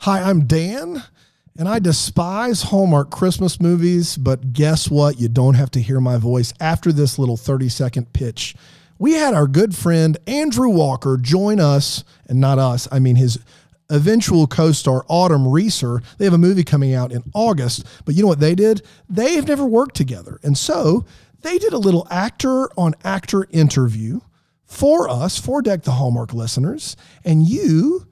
Hi, I'm Dan, and I despise Hallmark Christmas movies, but guess what? You don't have to hear my voice after this little 30-second pitch. We had our good friend Andrew Walker join us, and not us, I mean his eventual co-star Autumn Reeser. They have a movie coming out in August, but you know what they did? They've never worked together, and so they did a little actor-on-actor interview for us, for Deck the Hallmark listeners, and you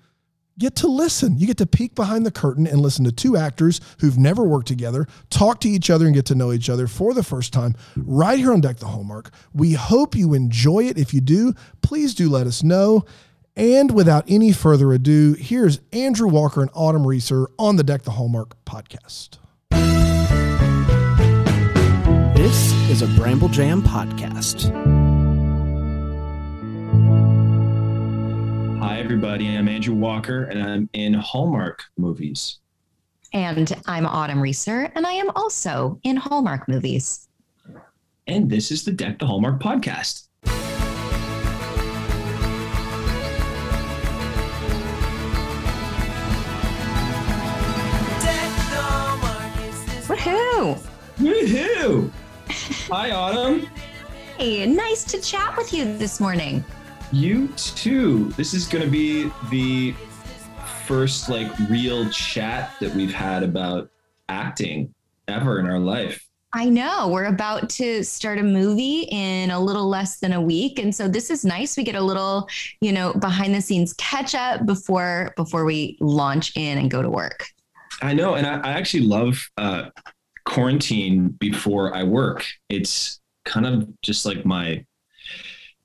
get to listen. You get to peek behind the curtain and listen to two actors who've never worked together, talk to each other and get to know each other for the first time right here on Deck the Hallmark. We hope you enjoy it. If you do, please do let us know. And without any further ado, here's Andrew Walker and Autumn Reeser on the Deck the Hallmark podcast. This is a Bramble Jam podcast. Hi, everybody. I'm Andrew Walker, and I'm in Hallmark movies. And I'm Autumn Reeser, and I am also in Hallmark movies. And this is the Deck the Hallmark podcast. Woohoo! Woohoo! Hi, Autumn. Hey, nice to chat with you this morning. You too. This is going to be the first real chat that we've had about acting ever in our life. I know. We're about to start a movie in a little less than a week. And so this is nice. We get a little, behind the scenes catch up before we launch in and go to work. I know. And I actually love quarantine before I work. It's kind of just like my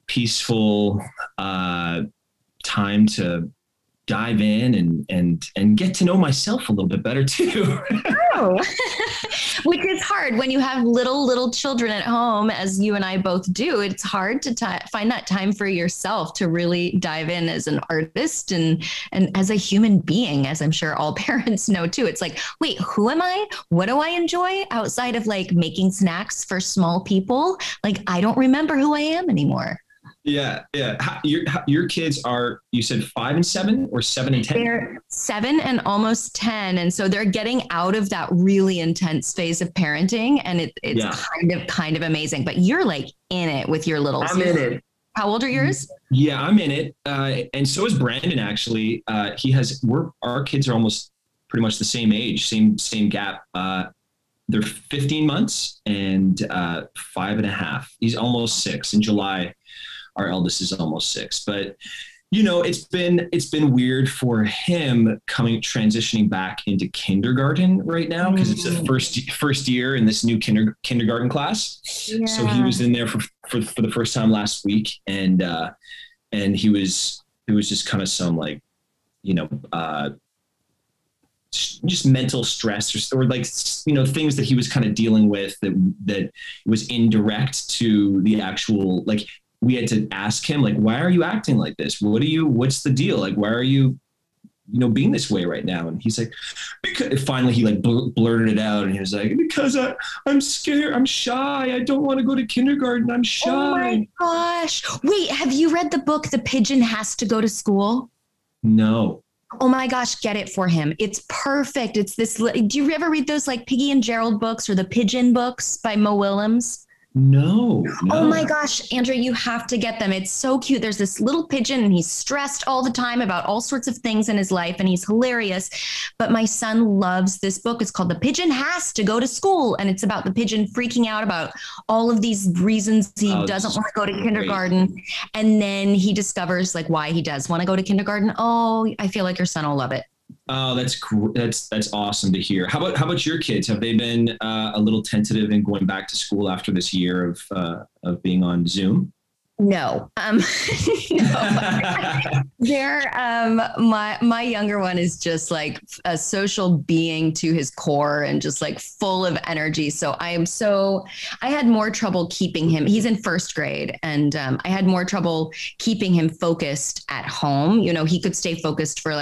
peaceful time to dive in and get to know myself a little bit better too. Oh, which is hard when you have little children at home, as you and I both do. It's hard to find that time for yourself to really dive in as an artist and as a human being, as I'm sure all parents know too. It's like, wait, who am I? What do I enjoy outside of making snacks for small people? I don't remember who I am anymore. Yeah. Your kids are, you said 5 and 7 or 7 and 10? They're 7 and almost 10. And so they're getting out of that really intense phase of parenting. And it's kind of amazing, but you're in it with your littles. I'm in it. How old are yours? Yeah, I'm in it. And so is Brandon, actually. Our kids are almost pretty much the same age, same gap. They're 15 months and 5.5. He's almost 6 in July. Our eldest is almost 6, but it's been weird for him transitioning back into kindergarten right now because it's the first year in this new kindergarten class. Yeah. So he was in there for the first time last week, and it was just kind of some just mental stress or things that he was kind of dealing with that was indirect to the actual we had to ask him, why are you acting like this? What's the deal? Why are you, being this way right now? And he's like, because finally he blurted it out. And he was like, because I'm scared. I'm shy. I don't want to go to kindergarten. I'm shy. Oh my gosh. Wait, have you read the book, The Pigeon Has to Go to School? No. Oh my gosh, get it for him. It's perfect. It's this. Do you ever read those Piggy and Gerald books or the Pigeon books by Mo Willems? No. Oh my gosh, Andrew, you have to get them. It's so cute. There's this little pigeon and he's stressed all the time about all sorts of things in his life and he's hilarious. But my son loves this book. It's called The Pigeon Has to Go to School. And it's about the pigeon freaking out about all of these reasons he doesn't want to go to kindergarten. Great. And then he discovers why he does want to go to kindergarten. Oh, I feel like your son will love it. Oh, that's awesome to hear. How about your kids? Have they been a little tentative in going back to school after this year of being on Zoom? No. They're my younger one is just a social being to his core and just full of energy. So I had more trouble keeping him. He's in first grade and I had more trouble keeping him focused at home. He could stay focused for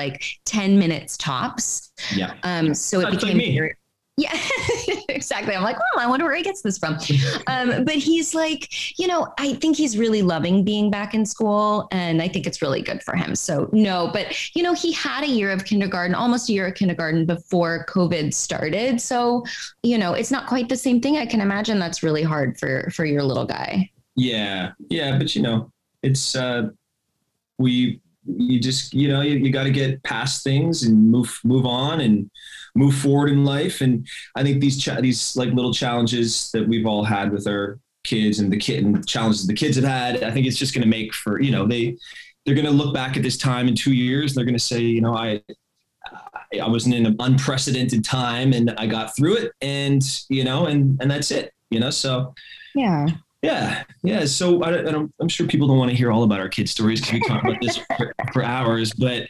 10 minutes tops. Yeah. So it became very Yeah, exactly. I'm like, oh, I wonder where he gets this from. But he's like, I think he's really loving being back in school, and I think it's really good for him. So no, but he had a year of kindergarten, almost a year of kindergarten before COVID started. So, it's not quite the same thing. I can imagine that's really hard for your little guy. Yeah. Yeah. But it's, you just, you got to get past things and move on and move forward in life. And I think these like little challenges that we've all had with our kids and and challenges the kids have had, I think it's just going to make for, they're going to look back at this time in 2 years. And they're going to say, I was in an unprecedented time and I got through it, and, and that's it, so. Yeah. Yeah. Yeah. So I'm sure people don't want to hear all about our kids' stories because we talk about this for hours, but,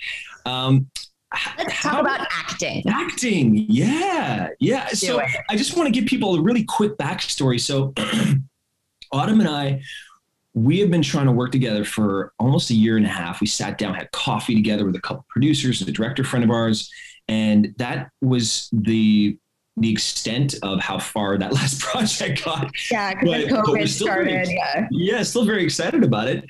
let's talk about acting. Acting. Yeah. Yeah. So I just want to give people a really quick backstory. So Autumn and we have been trying to work together for almost a year and a half. We sat down, had coffee together with a couple producers, a director friend of ours. And that was the extent of how far that last project got. Yeah, because COVID started. Still very excited about it.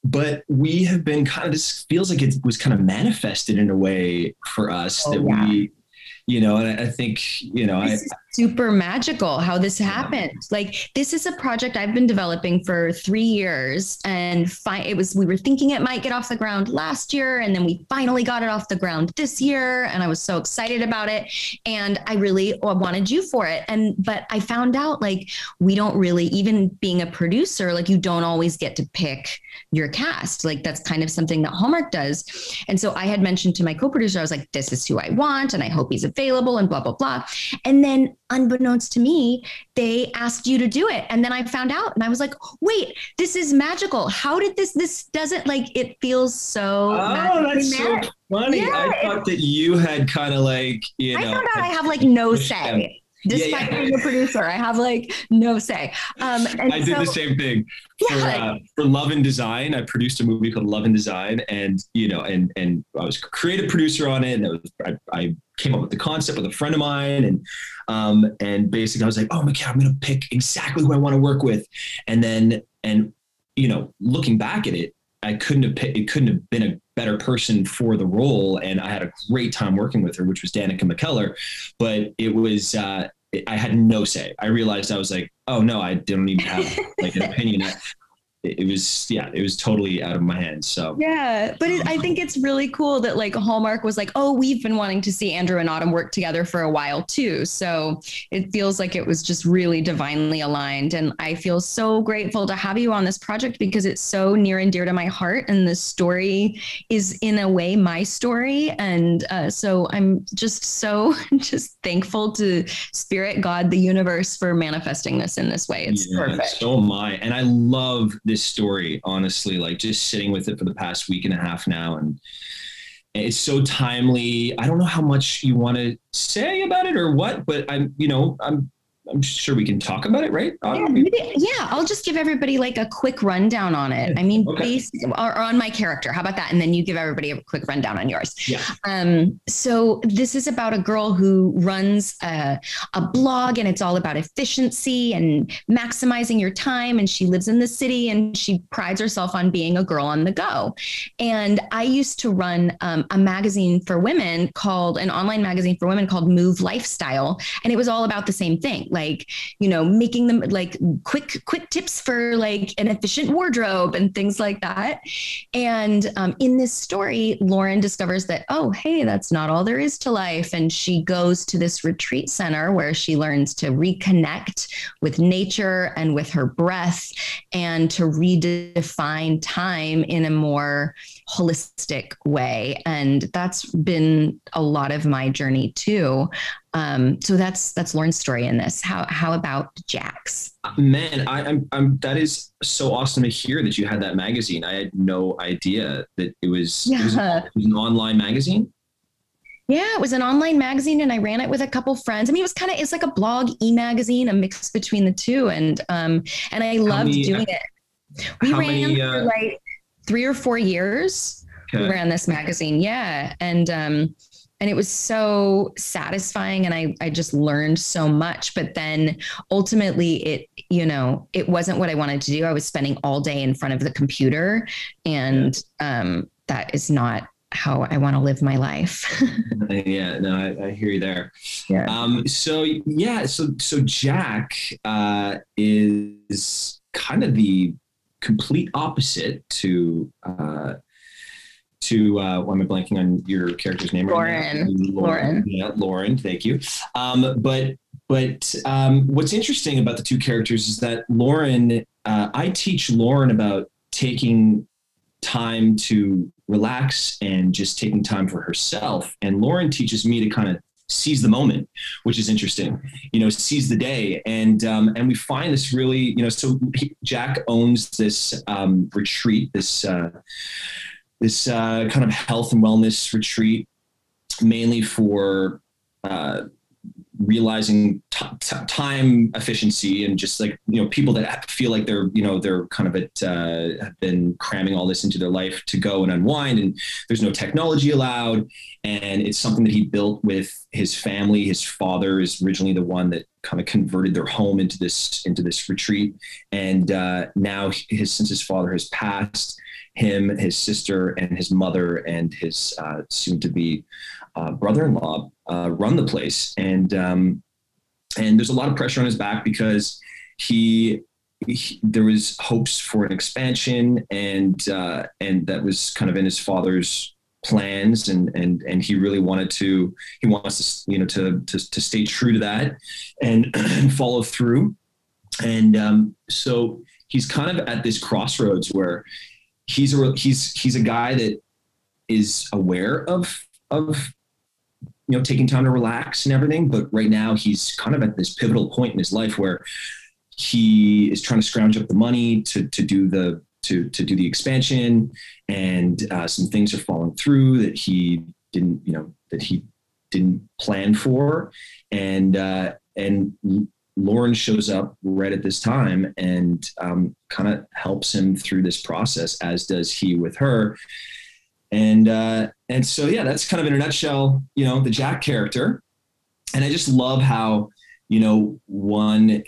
But we have been this feels like it was kind of manifested in a way for us we, and I think, this is super magical how this happened. Like, this is a project I've been developing for 3 years, and we were thinking it might get off the ground last year, and then we finally got it off the ground this year, and I was so excited about it, and I really wanted you for it. But I found out, like, we don't really, even being a producer, like, you don't always get to pick your cast. Like, that's kind of something that Hallmark does. And so I had mentioned to my co-producer, I was like, this is who I want, and I hope he's available, and blah, blah, blah. And then unbeknownst to me, they asked you to do it. And then I found out, and I was like, wait, this is magical. How did this doesn't, like, it feels so. Oh, that's so funny. Yeah, I thought that you had kind of like, I found out I have like no say. Despite being a producer, I have like no say. I did the same thing for Love and Design. I produced a movie called Love and Design, and and I was a creative producer on it. And I came up with the concept with a friend of mine, and basically I was like, oh my God, I'm going to pick exactly who I want to work with. And looking back at it, it couldn't have been a better person for the role. And I had a great time working with her, which was Danica McKellar, but it was, I had no say. I realized I was like, oh no, I don't even have like an opinion. It was totally out of my hands. So yeah, but I think it's really cool that like Hallmark was like, oh, we've been wanting to see Andrew and Autumn work together for a while too. So it feels like it was just really divinely aligned. And I feel so grateful to have you on this project because it's so near and dear to my heart. And the story is in a way my story. And so I'm just thankful to Spirit, God, the universe for manifesting this in this way. It's perfect. So am I. And I love this story, honestly, like just sitting with it for the past week and a half now. And it's so timely. I don't know how much you want to say about it or what, but I'm sure we can talk about it, right? Yeah, I'll just give everybody like a quick rundown on it. I mean, or on my character. How about that? And then you give everybody a quick rundown on yours. Yeah. So this is about a girl who runs a blog, and it's all about efficiency and maximizing your time. And she lives in the city, and she prides herself on being a girl on the go. And I used to run a magazine for women an online magazine for women called Move Lifestyle. And it was all about the same thing. Like, making them like quick tips for like an efficient wardrobe and things like that. And in this story, Lauren discovers that, oh, hey, that's not all there is to life. And she goes to this retreat center where she learns to reconnect with nature and with her breath and to redefine time in a more holistic way. And that's been a lot of my journey too. So that's Lauren's story in this. How about Jack's? Man, I'm that is so awesome to hear that you had that magazine. I had no idea that it was an online magazine. Yeah, it was an online magazine, and I ran it with a couple friends. I mean, it's like a blog e-magazine, a mix between the two. And I loved doing it. We ran for like 3 or 4 years. Okay. We ran this magazine. Yeah. And And it was so satisfying. And I just learned so much. But then ultimately it wasn't what I wanted to do. I was spending all day in front of the computer, and that is not how I want to live my life. Yeah, no, I hear you there. Yeah. So Jack is kind of the complete opposite to why am I blanking on your character's name right now? Lauren. Yeah, Lauren. Thank you. But what's interesting about the two characters is that Lauren, I teach Lauren about taking time to relax and just taking time for herself. And Lauren teaches me to kind of seize the moment, which is interesting, seize the day. And we find this really, Jack owns this retreat, this kind of health and wellness retreat, mainly for realizing time efficiency, and just like, people that feel like they're kind of have been cramming all this into their life to go and unwind, and there's no technology allowed. And it's something that he built with his family. His father is originally the one that kind of converted their home into this retreat. And now since his father has passed, him, his sister, and his mother, and his soon to be brother-in-law run the place. And there's a lot of pressure on his back because there was hopes for an expansion, and that was kind of in his father's plans, and he really wants to stay true to that and follow through. And so he's kind of at this crossroads where he's a guy that is aware of taking time to relax and everything. But right now he's kind of at this pivotal point in his life where he is trying to scrounge up the money to do the expansion, and some things are falling through that he didn't plan for. And Lauren shows up right at this time and kind of helps him through this process, as does he with her. And so, yeah, that's kind of in a nutshell, the Jack character. And I just love how, one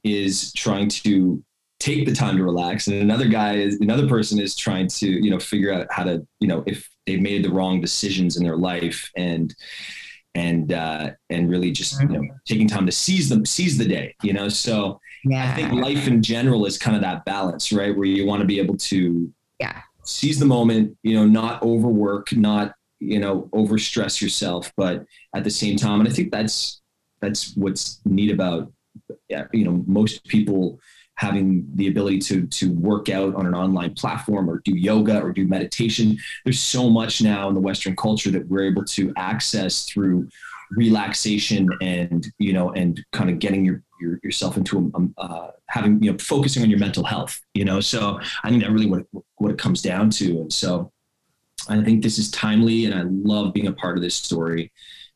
is trying to take the time to relax, and another person is trying to, figure out how to, if they've made the wrong decisions in their life, and really just, taking time to seize the day, so I think life in general is kind of that balance, right? Where you want to be able to seize the moment, not overwork, not, overstress yourself, but at the same time. And I think that's what's neat about, most people having the ability to work out on an online platform, or do yoga, or do meditation. There's so much now in the Western culture that we're able to access through relaxation, and kind of getting yourself into having, focusing on your mental health, so I think that really what it comes down to. And so I think this is timely, and I love being a part of this story.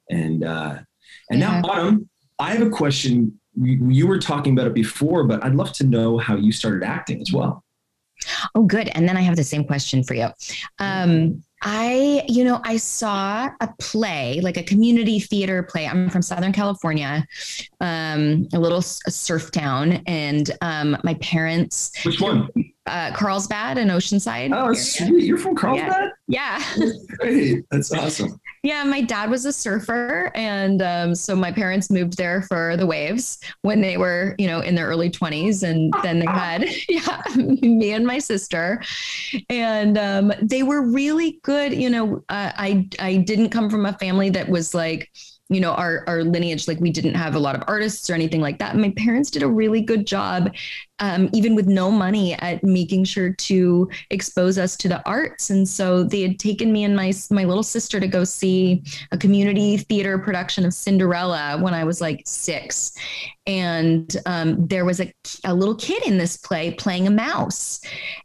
And now, Autumn, I have a question. You were talking about it before, but I'd love to know how you started acting as well. Oh, good. And then I have the same question for you. I saw a play, like a community theater play. I'm from Southern California, a little surf town. And my parents. Which one? Carlsbad and Oceanside. Oh, sweet. You're from Carlsbad? Yeah. That's great. That's awesome. Yeah, my dad was a surfer, and so my parents moved there for the waves when they were, in their early 20s, and then they had me and my sister, and they were really good. I didn't come from a family that was like, our lineage, like we didn't have a lot of artists or anything like that. My parents did a really good job, even with no money, at making sure to expose us to the arts. And so they had taken me and my little sister to go see a community theater production of Cinderella when I was like 6. And there was a little kid in this play playing a mouse.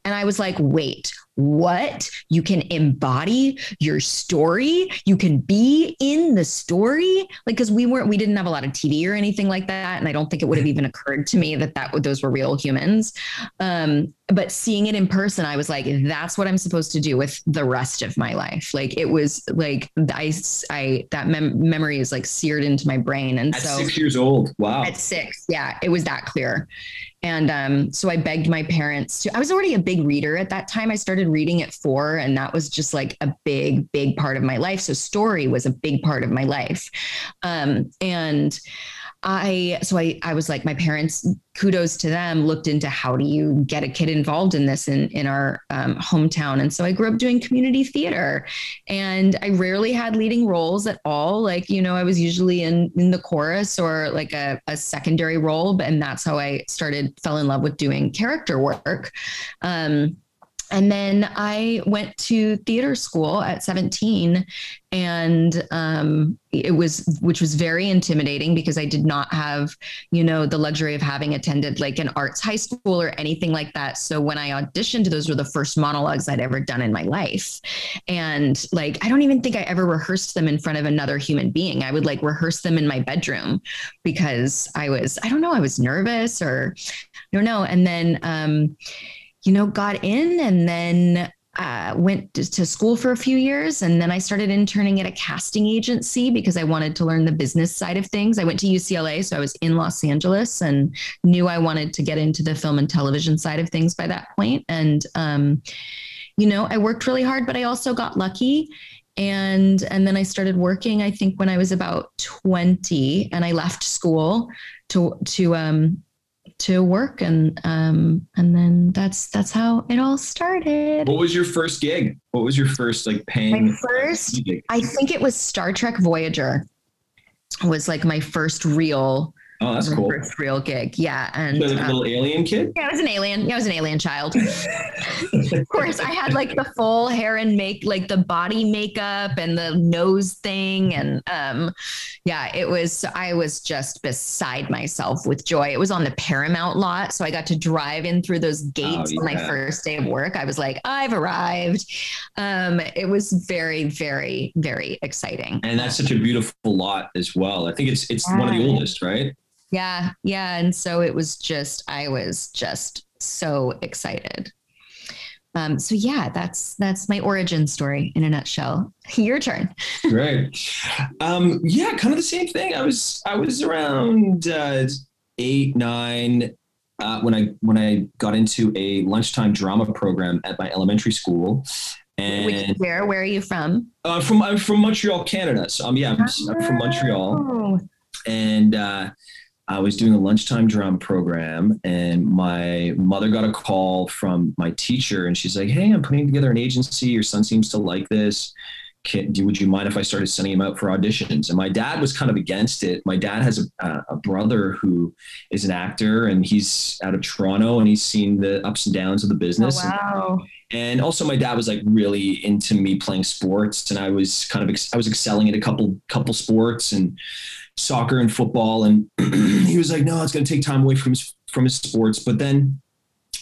And I was like, wait, what? You can embody your story. You can be in the story. Like, cause we didn't have a lot of TV or anything like that. And I don't think it would have even occurred to me that those were real humans. but seeing it in person, I was like, that's what I'm supposed to do with the rest of my life. Like, it was like, that memory is like seared into my brain. And At so 6 years old. Wow. at 6, yeah, it was that clear. And so I begged my parents to, I was already a big reader at that time. I started reading at 4, and that was just like a big, big part of my life. So story was a big part of my life. And I was like, my parents, kudos to them, looked into how do you get a kid involved in this in our hometown. And so I grew up doing community theater, and I rarely had leading roles at all. Like, you know, I was usually in the chorus or like a secondary role, and that's how I fell in love with doing character work. And then I went to theater school at 17, and which was very intimidating because I did not have, you know, the luxury of having attended like an arts high school or anything like that. So when I auditioned, those were the first monologues I'd ever done in my life. And like, I don't even think I ever rehearsed them in front of another human being. I would like rehearse them in my bedroom because I was nervous, or I don't know. And then, you know, got in, and then went to school for a few years. And then I started interning at a casting agency because I wanted to learn the business side of things. I went to UCLA, so I was in Los Angeles and knew I wanted to get into the film and television side of things by that point. And, you know, I worked really hard, but I also got lucky. And then I started working, I think when I was about 20, and I left school to work, and then that's how it all started. What was your first gig? What was your first like paying? My first, I think it was Star Trek Voyager. Was like my first real. Oh, that's cool. First real gig, yeah. And like a little alien kid. Yeah, I was an alien. Yeah, I was an alien child. Of course, I had like the full hair and like the body makeup and the nose thing, and yeah, I was just beside myself with joy. It was on the Paramount lot, so I got to drive in through those gates on my first day of work. I was like, I've arrived. It was very, very, very exciting. And that's such a beautiful lot as well. I think it's one of the oldest, right? Yeah. Yeah. And so I was just so excited. So yeah, that's my origin story in a nutshell. Your turn. Right. Yeah, kind of the same thing. I was around 8, 9 when I got into a lunchtime drama program at my elementary school. And where are you from? I'm from Montreal, Canada. So I'm from Montreal. And I was doing a lunchtime drama program, and my mother got a call from my teacher, and she's like, "Hey, I'm putting together an agency. Your son seems to like this. Would you mind if I started sending him out for auditions?" And my dad was kind of against it. My dad has a brother who is an actor, and he's out of Toronto, and he's seen the ups and downs of the business. Oh, wow. And also my dad was like really into me playing sports, and I was excelling at a couple sports and soccer and football. And he was like, no, it's going to take time away from his sports. But then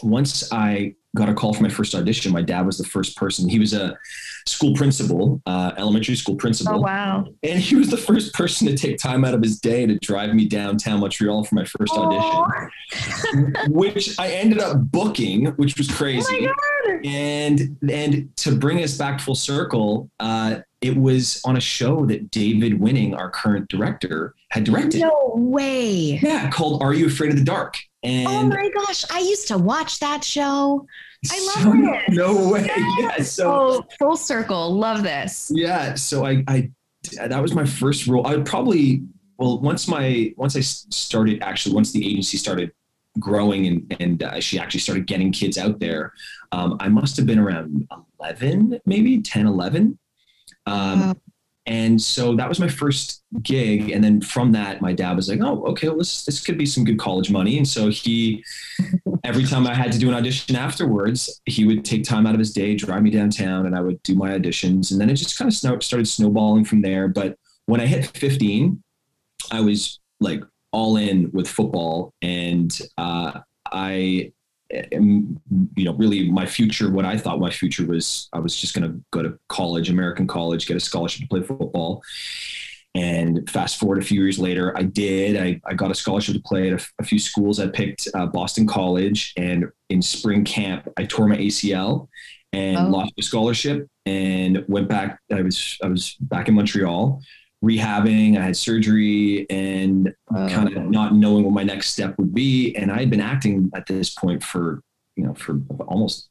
once I got a call for my first audition, my dad was the first person. He was a school principal, elementary school principal. Oh, wow. And he was the first person to take time out of his day to drive me downtown Montreal for my first audition, which I ended up booking, which was crazy. Oh my God. And to bring us back full circle, it was on a show that David Winning, our current director, had directed. No way. Yeah, called Are You Afraid of the Dark? And oh my gosh, I used to watch that show. I love it. No way. Yeah, so full circle. Love this. Yeah. So I that was my first role. I would probably, once the agency started growing and she actually started getting kids out there, I must have been around 11, maybe 10, 11. And so that was my first gig. And then from that, my dad was like, oh, okay, well, this could be some good college money. And so every time I had to do an audition afterwards, he would take time out of his day, drive me downtown, and I would do my auditions. And then it just kind of started snowballing from there. But when I hit 15, I was like all in with football. And really my future, what I thought my future was, I was just going to go to college, American college, get a scholarship to play football. And fast forward a few years later, I got a scholarship to play at a few schools. I picked Boston College, and in spring camp, I tore my ACL and lost the scholarship and went back. I was back in Montreal rehabbing. I had surgery and kind of not knowing what my next step would be. And I had been acting at this point for almost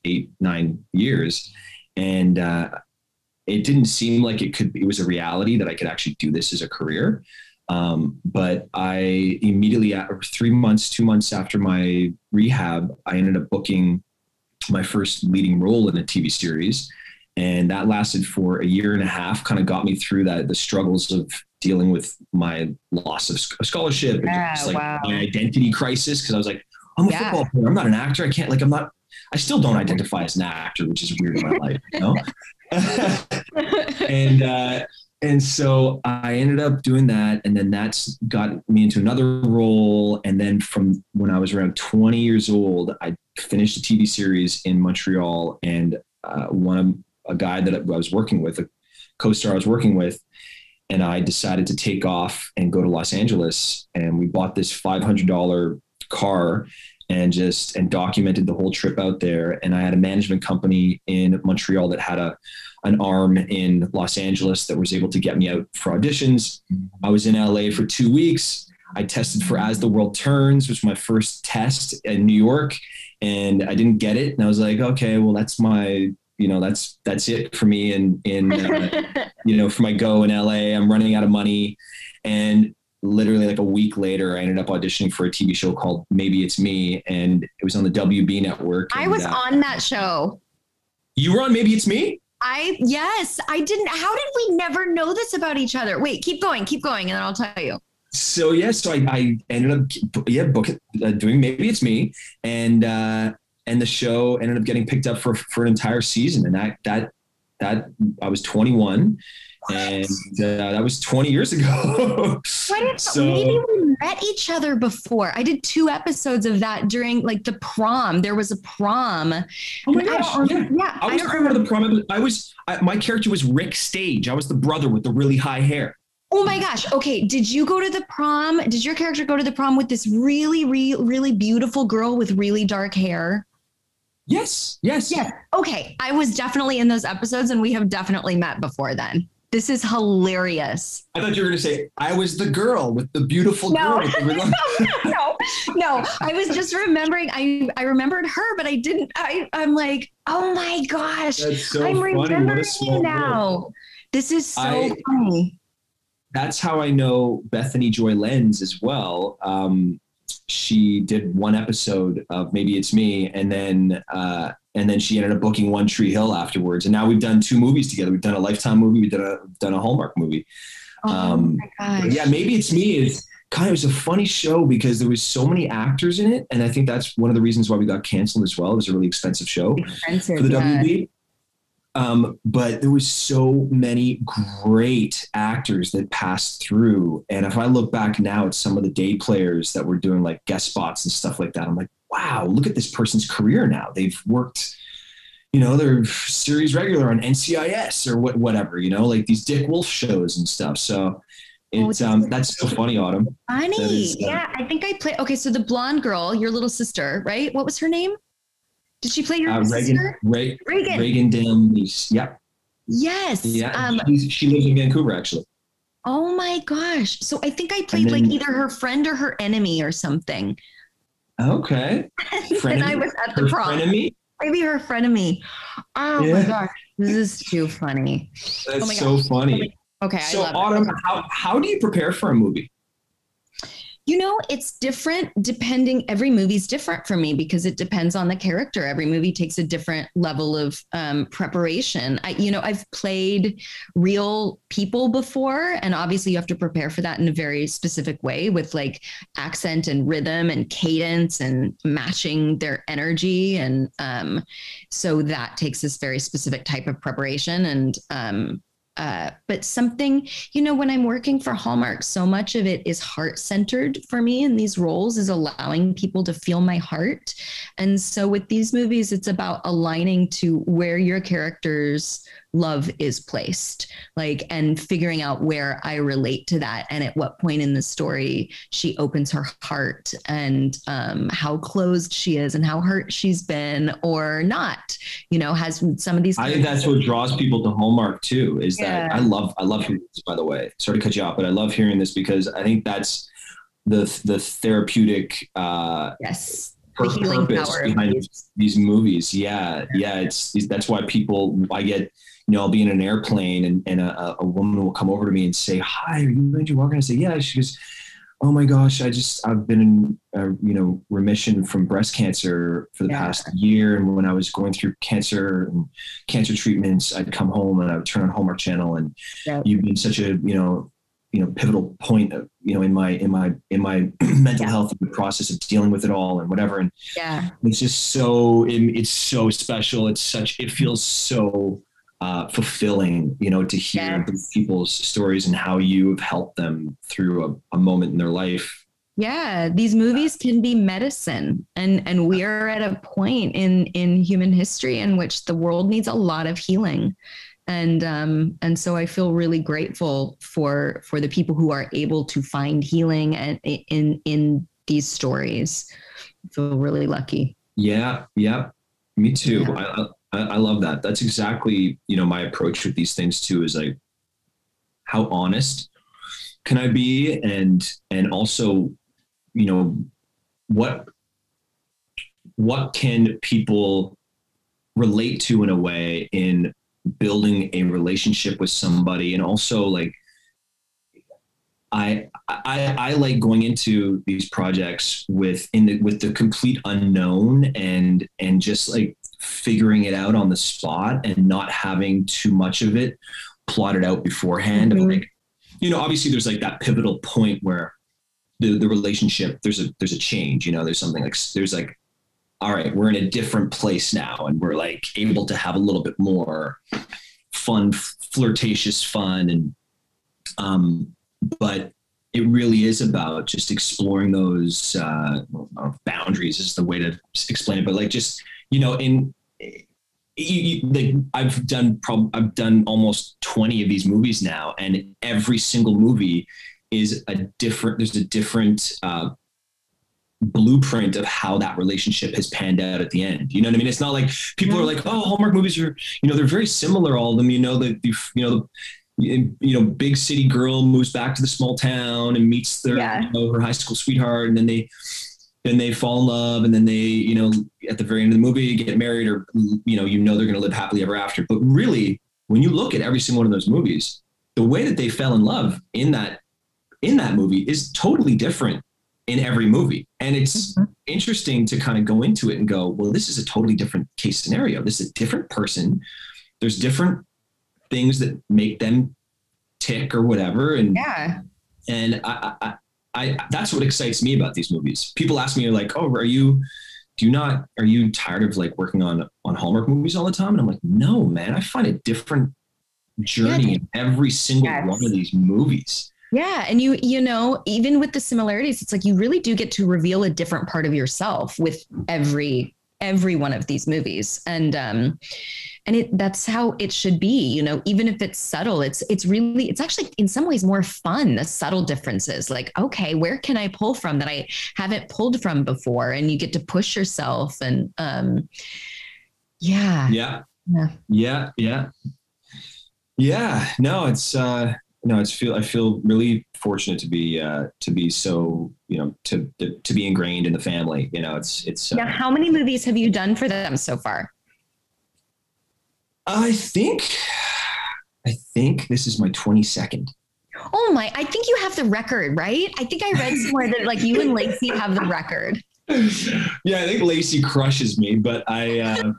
8-9 years. And, it didn't seem like it was a reality that I could actually do this as a career. But I immediately, 2 months after my rehab, I ended up booking my first leading role in a TV series. And that lasted for a year and a half, kind of got me through the struggles of dealing with my loss of scholarship, and my identity crisis. Cause I was like, I'm a football player. I'm not an actor. I still don't identify as an actor, which is weird in my life, you know? And so I ended up doing that. And then that's got me into another role. And then from when I was around 20 years old, I finished a TV series in Montreal, and a guy that I was working with, a co-star I was working with, and I decided to take off and go to Los Angeles. And we bought this $500 car and documented the whole trip out there. And I had a management company in Montreal that had an arm in Los Angeles that was able to get me out for auditions. I was in LA for 2 weeks. I tested for As the World Turns, which was my first test in New York, and I didn't get it. And I was like, okay, well, that's it for me. And for my go in LA, I'm running out of money. And literally like a week later, I ended up auditioning for a TV show called Maybe It's Me. And it was on the WB network. I was on that show. You were on Maybe It's Me? Yes, I didn't. How did we never know this about each other? Wait, keep going. And then I'll tell you. So I ended up, doing Maybe It's Me. And the show ended up getting picked up for an entire season. And that I was 21. And that was 20 years ago. Maybe we met each other before. I did 2 episodes of that during like the prom. There was a prom. Oh my gosh! I was part of the prom. My character was Rick Stage. I was the brother with the really high hair. Oh my gosh. Okay. Did you go to the prom? Did your character go to the prom with this really, really, really beautiful girl with really dark hair? Yes. Okay. I was definitely in those episodes, and we have definitely met before then. This is hilarious. I thought you were going to say, I was the girl with the beautiful girl. No. I was just remembering. I remembered her, but I didn't. I'm like, oh my gosh. That's so I'm funny. remembering you now. World. This is so funny. That's how I know Bethany Joy Lenz as well. She did one episode of Maybe It's Me, and then she ended up booking One Tree Hill afterwards. And now we've done 2 movies together. We've done a Lifetime movie. We've done a Hallmark movie. Oh my gosh. Yeah, Maybe It's Me it was a funny show because there was so many actors in it. And I think that's one of the reasons why we got canceled as well. It was a really expensive show for the WB. But there was so many great actors that passed through. And if I look back now at some of the day players that were doing like guest spots and stuff like that, I'm like, wow, look at this person's career now. They've worked, they're series regular on NCIS or whatever, like these Dick Wolf shows and stuff. So it's, that's so funny, Autumn. Funny. I think I played. Okay. So the blonde girl, your little sister, right? What was her name? Did she play your sister? Reagan Denise. Yep. Yes. Yeah. She lives in Vancouver, actually. Oh my gosh. So I think I played like either her friend or her enemy or something. Okay. And I was at the prom. Frenemy? Maybe her frenemy. Oh my gosh. This is too funny. That's so funny. Okay. So I love Autumn, it. how do you prepare for a movie? It's different depending. Every movie's different for me because it depends on the character. Every movie takes a different level of preparation. I've played real people before, and obviously you have to prepare for that in a very specific way with like accent and rhythm and cadence and matching their energy. And so that takes this very specific type of preparation. And but something, when I'm working for Hallmark, so much of it is heart-centered for me in these roles, is allowing people to feel my heart. And so with these movies, it's about aligning to where your characters love is placed, like, and figuring out where I relate to that. And at what point in the story she opens her heart, and how closed she is and how hurt she's been or not, has some of these. I think that's what draws people to Hallmark too, is that I love hearing this, by the way. Sorry to cut you off, but I love hearing this because I think that's the therapeutic, yes. The healing purpose power behind these movies. Yeah. That's why I get, I'll be in an airplane and a woman will come over to me and say, "Hi, are you Andrew Walker?" And I say, "Yeah." She goes, "Oh my gosh, I've been in remission from breast cancer for the past year. And when I was going through cancer and cancer treatments, I'd come home and I would turn on Hallmark Channel, and you've been such a pivotal point of, in my mental health and the process of dealing with it all and whatever." And it's just it's so special. It feels so fulfilling, to hear people's stories and how you have helped them through a moment in their life. Yeah, these movies can be medicine, and we are at a point in human history in which the world needs a lot of healing. And so I feel really grateful for the people who are able to find healing in these stories. I feel really lucky. Yeah. Me too. Yeah. I love that. That's exactly, my approach with these things too, is like, how honest can I be? And also, what can people relate to in a way in building a relationship with somebody? And also, like, I like going into these projects with the complete unknown and just like figuring it out on the spot and not having too much of it plotted out beforehand. Mm-hmm. Like, obviously there's like that pivotal point where the relationship, there's a change, there's something like, there's like, all right, we're in a different place now, and we're like able to have a little bit more fun, flirtatious fun. And, but it really is about just exploring those boundaries is the way to explain it. But like, just, I've done almost 20 of these movies now, and every single movie is there's a different blueprint of how that relationship has panned out at the end. You know what I mean? It's not like people are like, "Oh, Hallmark movies are, they're very similar, all of them." Big city girl moves back to the small town and meets her high school sweetheart, and then they fall in love, and then they, at the very end of the movie get married, or, they're going to live happily ever after. But really, when you look at every single one of those movies, the way that they fell in love in that movie is totally different in every movie. And it's interesting to kind of go into it and go, well, this is a totally different case scenario. This is a different person. There's different things that make them tick or whatever. And I that's what excites me about these movies. People ask me like, "Oh, are you tired of like working on Hallmark movies all the time?" And I'm like, "No, man, I find a different journey in every single one of these movies." Yeah. And even with the similarities, it's like you really do get to reveal a different part of yourself with every one of these movies. And that's how it should be, even if it's subtle, it's actually in some ways more fun, the subtle differences. Like, okay, where can I pull from that I haven't pulled from before? And you get to push yourself and, Yeah. No, I feel really fortunate to be so, to be ingrained in the family. It's now, how many movies have you done for them so far? I think this is my 22nd. Oh my, I think you have the record, right? I think I read somewhere that like you and Lacey have the record. Yeah, I think Lacey crushes me, but I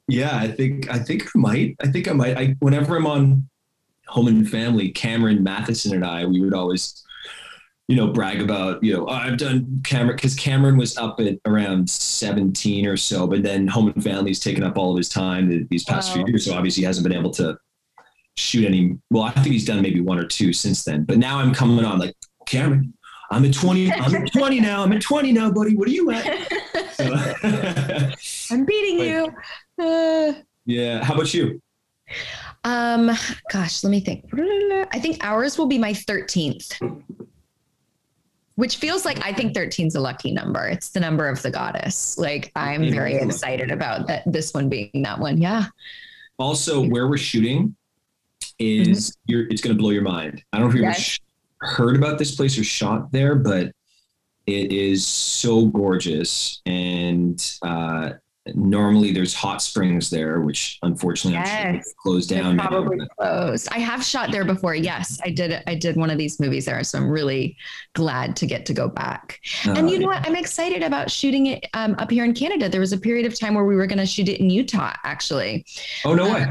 think I might. Whenever I'm on Home and Family, Cameron Matheson and I, we would always, brag about, I've done Cameron, because Cameron was up at around 17 or so, but then Home and Family's taken up all of his time these past few years. So obviously he hasn't been able to shoot any. Well, I think he's done maybe one or two since then, but now I'm coming on like, "Cameron, I'm at 20 now. I'm at 20 now, buddy. What are you at?" So, I'm beating you. Yeah. How about you? Gosh, let me think. I think ours will be my 13th, which feels like I think 13 is a lucky number. It's the number of the goddess. Like I'm very excited about this one being that one. Yeah. Also, where we're shooting is it's going to blow your mind. I don't know if you've ever heard about this place or shot there, but it is so gorgeous. And normally there's hot springs there, which unfortunately I'm sure closed down. Probably closed. I have shot there before. Yes, I did one of these movies there. So I'm really glad to get to go back. And you know what? I'm excited about shooting it up here in Canada. There was a period of time where we were going to shoot it in Utah, actually. Oh, no way.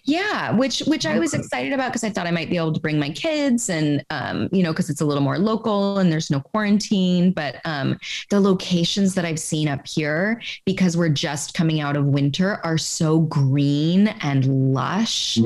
Yeah, which I was excited about because I thought I might be able to bring my kids and, because it's a little more local and there's no quarantine. But the locations that I've seen up here, because we're just coming out of winter, are so green and lush.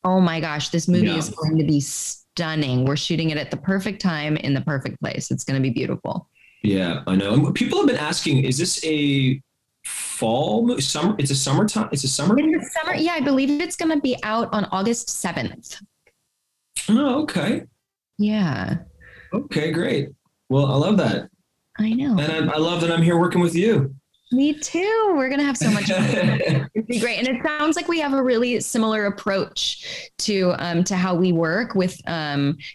Oh my gosh, this movie is going to be stunning. We're shooting it at the perfect time in the perfect place. It's going to be beautiful. Yeah, I know. And people have been asking, is this a summer? It's a summertime. It's a summer. In the summer, yeah, I believe it's going to be out on August 7th. Oh, okay. Yeah. Okay, great. Well, I love that. I know. And I love that I'm here working with you. Me too. We're going to have so much fun. It'd be great. And it sounds like we have a really similar approach to how we work with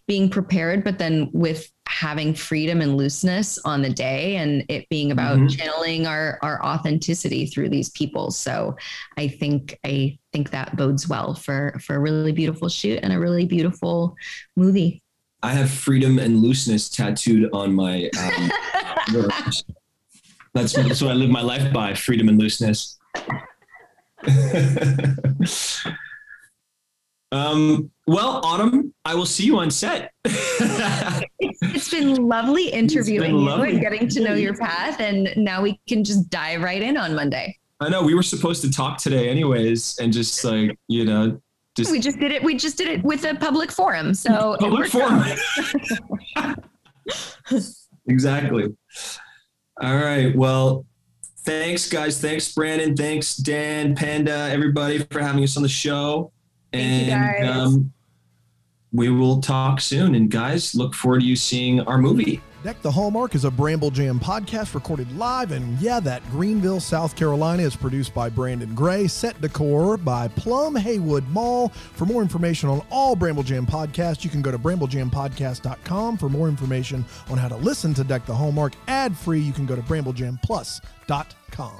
being prepared, but then with having freedom and looseness on the day, and it being about channeling our authenticity through these people. So I think that bodes well for a really beautiful shoot and a really beautiful movie. I have freedom and looseness tattooed on my That's what I live my life by, freedom and looseness. Well, Autumn, I will see you on set. It's been lovely interviewing you and getting to know your path. And now we can just dive right in on Monday. I know we were supposed to talk today anyways, and just like, we just did it. We just did it with a public forum. So public forum. Exactly. All right. Well, thanks guys. Thanks Brandon. Thanks Dan, Panda, everybody for having us on the show. Thank you guys. We will talk soon. And guys, look forward to you seeing our movie. Deck the Hallmark is a Bramble Jam podcast recorded live in, that Greenville, South Carolina. Is produced by Brandon Gray. Set decor by Plum Haywood Mall. For more information on all Bramble Jam podcasts, you can go to bramblejampodcast.com. For more information on how to listen to Deck the Hallmark ad-free, you can go to bramblejamplus.com.